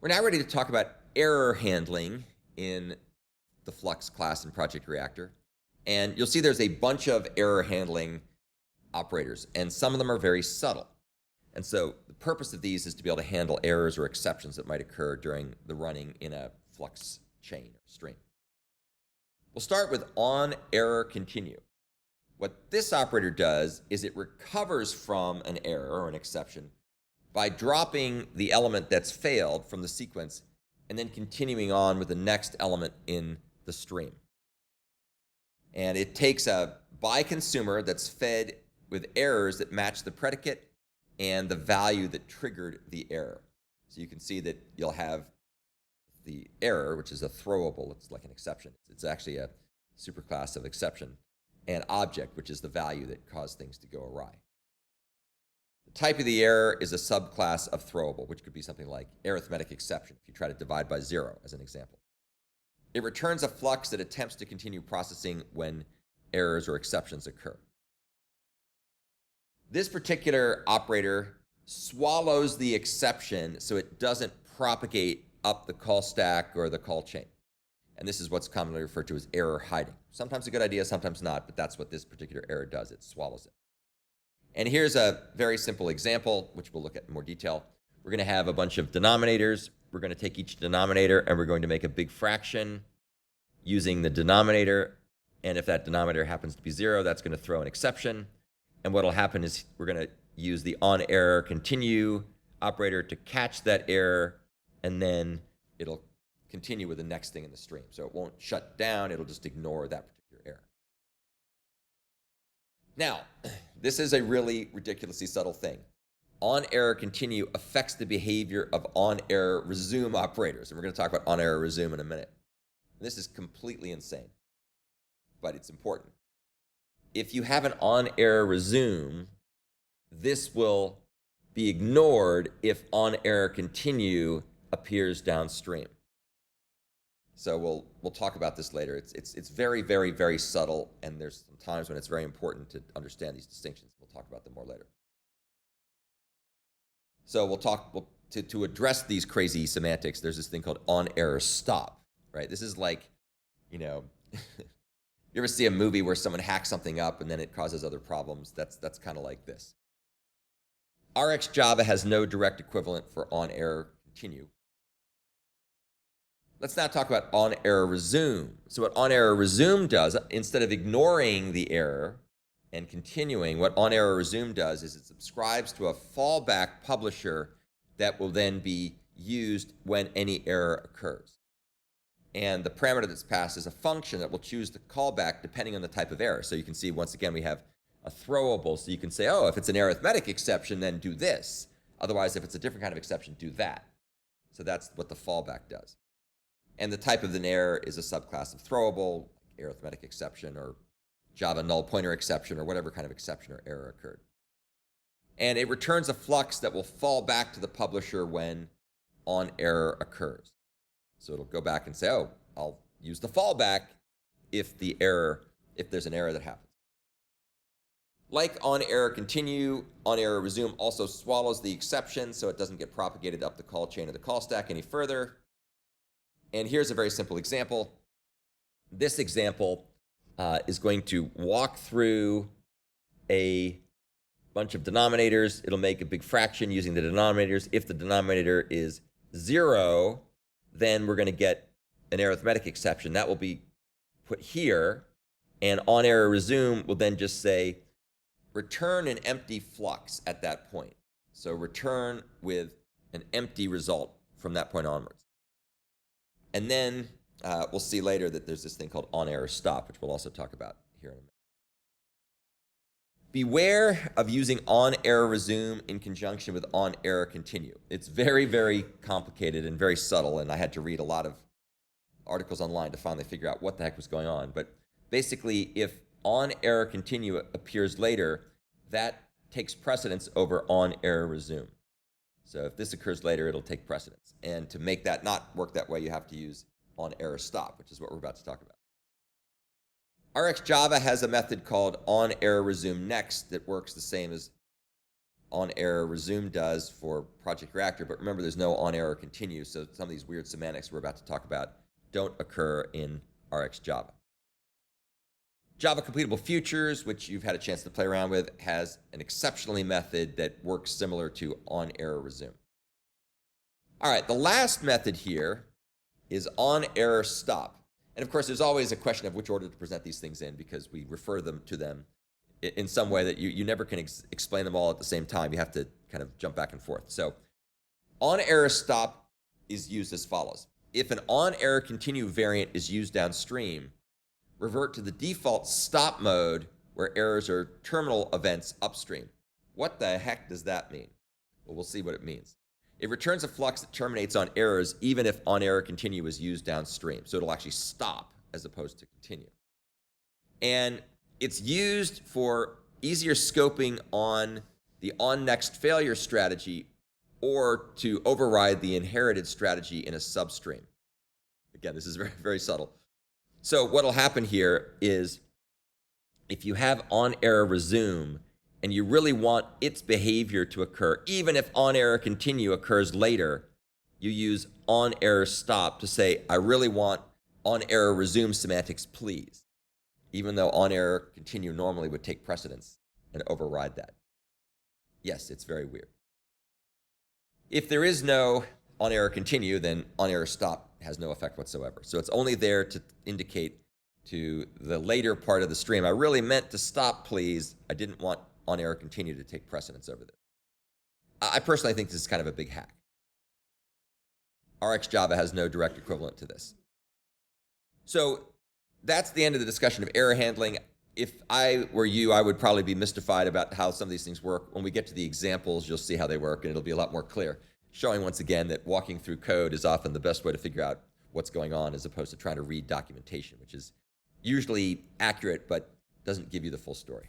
We're now ready to talk about error handling in the Flux class in Project Reactor. And you'll see there's a bunch of error handling operators, and some of them are very subtle. And so the purpose of these is to be able to handle errors or exceptions that might occur during the running in a Flux chain or stream. We'll start with onErrorContinue. What this operator does is it recovers from an error or an exception by dropping the element that's failed from the sequence and then continuing on with the next element in the stream. And it takes a by consumer that's fed with errors that match the predicate and the value that triggered the error. So you can see that you'll have the error, which is a throwable, it's like an exception. It's actually a superclass of exception, and object, which is the value that caused things to go awry. The type of the error is a subclass of throwable, which could be something like arithmetic exception, if you try to divide by 0, as an example. It returns a flux that attempts to continue processing when errors or exceptions occur. This particular operator swallows the exception so it doesn't propagate up the call stack or the call chain. And this is what's commonly referred to as error hiding. Sometimes a good idea, sometimes not, but that's what this particular error does. It swallows it. And here's a very simple example, which we'll look at in more detail. We're going to have a bunch of denominators. We're going to take each denominator and we're going to make a big fraction using the denominator. And if that denominator happens to be 0, that's going to throw an exception. And what will happen is we're going to use the onErrorContinue operator to catch that error, and then it'll continue with the next thing in the stream. So it won't shut down, it'll just ignore that particular error. Now, this is a really ridiculously subtle thing. onErrorContinue affects the behavior of onErrorResume operators, and we're going to talk about onErrorResume in a minute. This is completely insane, but it's important. If you have an onErrorResume, this will be ignored if onErrorContinue appears downstream. So we'll talk about this later. It's very, very, very subtle, and there's some times when it's very important to understand these distinctions. We'll talk about them more later. So to address these crazy semantics, there's this thing called onErrorStop, right? This is like, you ever see a movie where someone hacks something up and then it causes other problems? That's kind of like this. RxJava has no direct equivalent for onErrorContinue. Let's now talk about onErrorResume. So what onErrorResume does, instead of ignoring the error and continuing, what onErrorResume does is it subscribes to a fallback publisher that will then be used when any error occurs. And the parameter that's passed is a function that will choose the callback depending on the type of error. So you can see, once again, we have a throwable. So you can say, oh, if it's an arithmetic exception, then do this. Otherwise, if it's a different kind of exception, do that. So that's what the fallback does. And the type of an error is a subclass of throwable, arithmetic exception, or Java null pointer exception, or whatever kind of exception or error occurred. And it returns a flux that will fall back to the publisher when onError occurs. So it'll go back and say, oh, I'll use the fallback if there's an error that happens. Like onErrorContinue, onErrorResume also swallows the exception so it doesn't get propagated up the call chain or the call stack any further. And here's a very simple example. This example is going to walk through a bunch of denominators. It'll make a big fraction using the denominators. If the denominator is 0, then we're going to get an arithmetic exception. That will be put here. And onErrorResume will then just say, return an empty flux at that point. So return with an empty result from that point onwards. And then we'll see later that there's this thing called onErrorStop, which we'll also talk about here in a minute. Beware of using onErrorResume in conjunction with onErrorContinue. It's very, very complicated and very subtle, and I had to read a lot of articles online to finally figure out what the heck was going on. But basically, if onErrorContinue appears later, that takes precedence over onErrorResume. So if this occurs later, it'll take precedence. And to make that not work that way, you have to use onErrorStop, which is what we're about to talk about. RxJava has a method called onErrorResume next that works the same as onErrorResume does for Project Reactor, but remember there's no onErrorContinue, so some of these weird semantics we're about to talk about don't occur in RxJava. Java Completable Futures, which you've had a chance to play around with, has an exceptionally method that works similar to onErrorResume. All right, the last method here is onErrorStop. And of course, there's always a question of which order to present these things in because we refer them to them in some way that you never can explain them all at the same time. You have to kind of jump back and forth. So onErrorStop is used as follows. If an onErrorContinue variant is used downstream, revert to the default stop mode where errors are terminal events upstream. What the heck does that mean? Well, we'll see what it means. It returns a flux that terminates on errors even if onErrorContinue is used downstream. So it'll actually stop as opposed to continue. And it's used for easier scoping on the onNextFailure strategy or to override the inherited strategy in a substream. Again, this is very, very subtle. So what will happen here is if you have onErrorResume and you really want its behavior to occur, even if onErrorContinue occurs later, you use onErrorStop to say, I really want onErrorResume semantics, please, even though onErrorContinue normally would take precedence and override that. Yes, it's very weird. If there is no onErrorContinue, then onErrorStop has no effect whatsoever. So it's only there to indicate to the later part of the stream, I really meant to stop, please. I didn't want onErrorContinue to take precedence over this. I personally think this is kind of a big hack. RxJava has no direct equivalent to this. So that's the end of the discussion of error handling. If I were you, I would probably be mystified about how some of these things work. When we get to the examples, you'll see how they work, and it'll be a lot more clear, showing once again that walking through code is often the best way to figure out what's going on as opposed to trying to read documentation, which is usually accurate but doesn't give you the full story.